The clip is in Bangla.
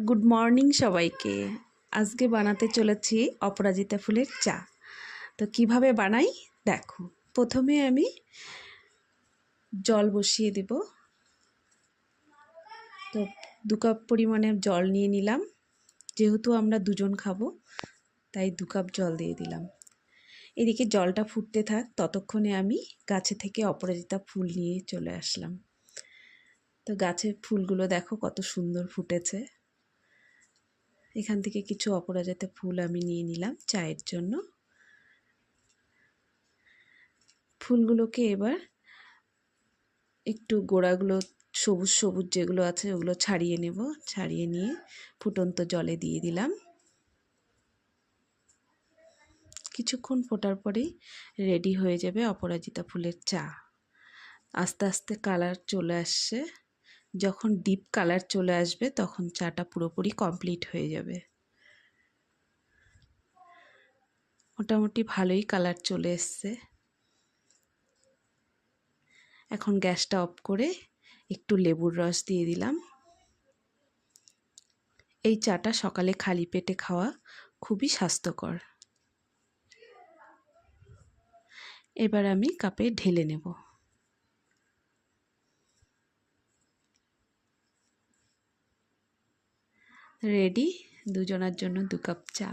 গুড মর্নিং সবাইকে। আজকে বানাতে চলেছি অপরাজিতা ফুলের চা। তো কিভাবে বানাই দেখো। প্রথমে আমি জল বসিয়ে দেব। তো 2 কাপ পরিমাণে জল নিয়ে নিলাম, যেহেতু আমরা দুজন খাবো তাই 2 কাপ জল দিয়ে দিলাম। এদিকে জলটা ফুটতে থাক, ততক্ষণে আমি গাছে থেকে অপরাজিতা ফুল নিয়ে চলে আসলাম। তো গাছের ফুলগুলো দেখো কত সুন্দর ফুটেছে। এখান থেকে কিছু অপরাজিতা ফুল আমি নিয়ে নিলাম চায়ের জন্য। ফুলগুলোকে এবার একটু গোড়াগুলো সবুজ সবুজ যেগুলো আছে ওগুলো ছাড়িয়ে নেব। ছাড়িয়ে নিয়ে ফুটন্ত জলে দিয়ে দিলাম। কিছুক্ষণ ফোটার পরেই রেডি হয়ে যাবে অপরাজিতা ফুলের চা। আস্তে আস্তে কালার চলে আসছে, যখন ডিপ কালার চলে আসবে তখন চাটা পুরোপুরি কমপ্লিট হয়ে যাবে। মোটামুটি ভালোই কালার চলে এসছে। এখন গ্যাসটা অফ করে একটু লেবুর রস দিয়ে দিলাম। এই চাটা সকালে খালি পেটে খাওয়া খুবই স্বাস্থ্যকর। এবার আমি কাপে ঢেলে নেব। রেডি দুজনের জন্য 2 কাপ চা।